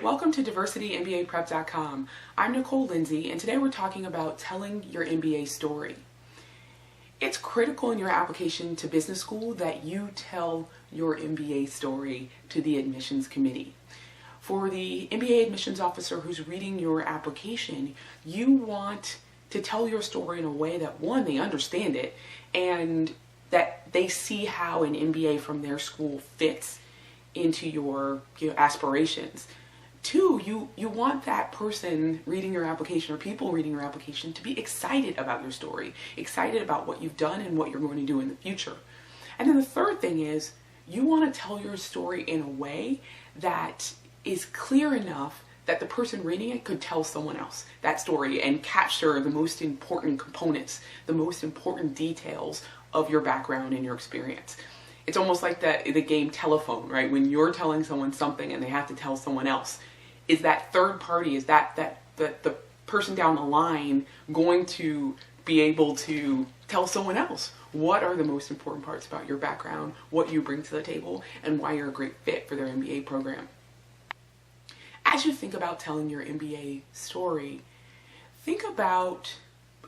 Welcome to DiversityMBAPrep.com. I'm Nicole Lindsay, and today we're talking about telling your MBA story. It's critical in your application to business school that you tell your MBA story to the admissions committee. For the MBA admissions officer who's reading your application, you want to tell your story in a way that, one, they understand it, and that they see how an MBA from their school fits into your aspirations. Two, you want that person reading your application or people reading your application to be excited about your story, excited about what you've done and what you're going to do in the future. And then the third thing is you want to tell your story in a way that is clear enough that the person reading it could tell someone else that story and capture the most important components, the most important details of your background and your experience. It's almost like the game telephone, right? When you're telling someone something and they have to tell someone else, is that third party, is that the person down the line going to be able to tell someone else what are the most important parts about your background, what you bring to the table, and why you're a great fit for their MBA program? As you think about telling your MBA story, think about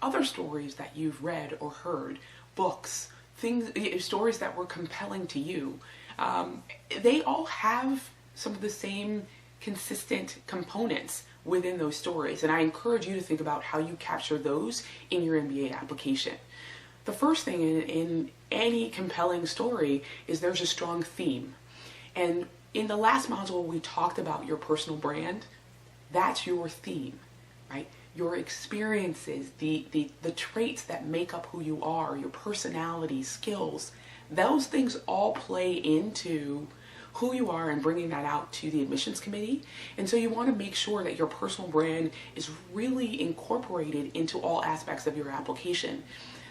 other stories that you've read or heard, books, stories that were compelling to you. They all have some of the same consistent components within those stories, and I encourage you to think about how you capture those in your MBA application. The first thing in any compelling story is there's a strong theme. And in the last module, we talked about your personal brand. That's your theme, right? Your experiences, the traits that make up who you are, your personality, skills, those things all play into who you are and bringing that out to the admissions committee. And so you want to make sure that your personal brand is really incorporated into all aspects of your application.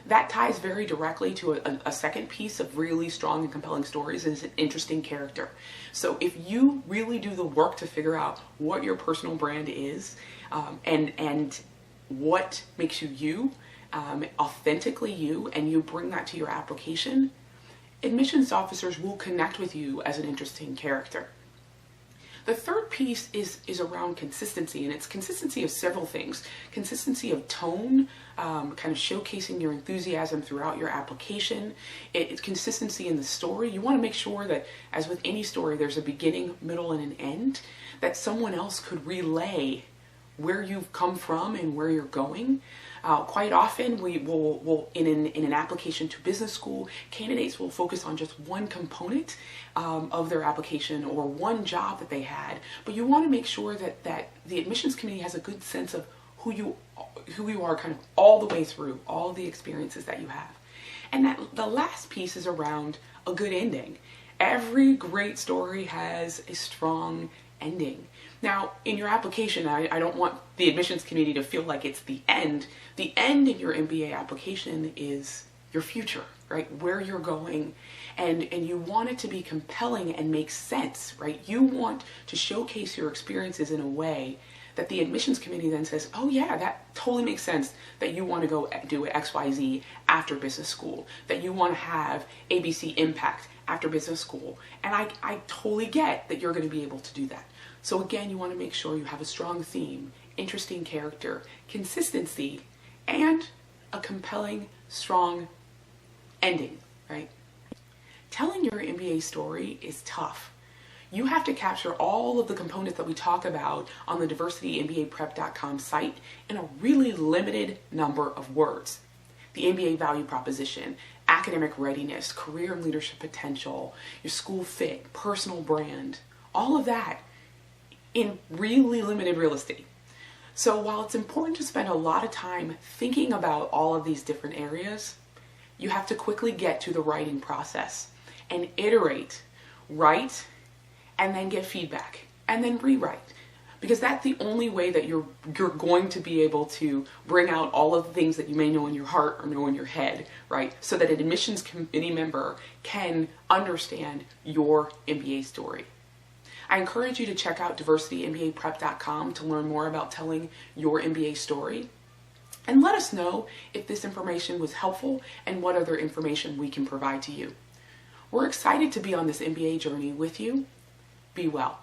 That ties very directly to a second piece of really strong and compelling stories, is an interesting character. So if you really do the work to figure out what your personal brand is, and what makes you you, authentically you, and you bring that to your application, admissions officers will connect with you as an interesting character. The third piece is around consistency, and it's consistency of several things. Consistency of tone, kind of showcasing your enthusiasm throughout your application. It's consistency in the story. You want to make sure that, as with any story, there's a beginning, middle, and an end, that someone else could relay where you've come from and where you're going. Quite often, we will in an application to business school, candidates will focus on just one component of their application or one job that they had. But you want to make sure that the admissions committee has a good sense of who you are, kind of all the way through, all the experiences that you have. And that the last piece is around a good ending. Every great story has a strong ending. Now, in your application, I don't want the admissions committee to feel like it's the end. The end in your MBA application is your future, right? Where you're going, and you want it to be compelling and make sense, right? You want to showcase your experiences in a way that the admissions committee then says, oh yeah, that totally makes sense that you want to go do XYZ after business school, that you want to have ABC impact after business school. And I totally get that you're going to be able to do that. So again, you want to make sure you have a strong theme, interesting character, consistency, and a compelling, strong ending, right? Telling your MBA story is tough. You have to capture all of the components that we talk about on the DiversityMBAPrep.com site in a really limited number of words. The MBA value proposition, academic readiness, career and leadership potential, your school fit, personal brand, all of that in really limited real estate. So while it's important to spend a lot of time thinking about all of these different areas, you have to quickly get to the writing process and iterate, write, and then get feedback, and then rewrite. Because that's the only way that you're going to be able to bring out all of the things that you may know in your heart or know in your head, right? So that an admissions committee member can understand your MBA story. I encourage you to check out DiversityMBAPrep.com to learn more about telling your MBA story. And let us know if this information was helpful and what other information we can provide to you. We're excited to be on this MBA journey with you. Be well.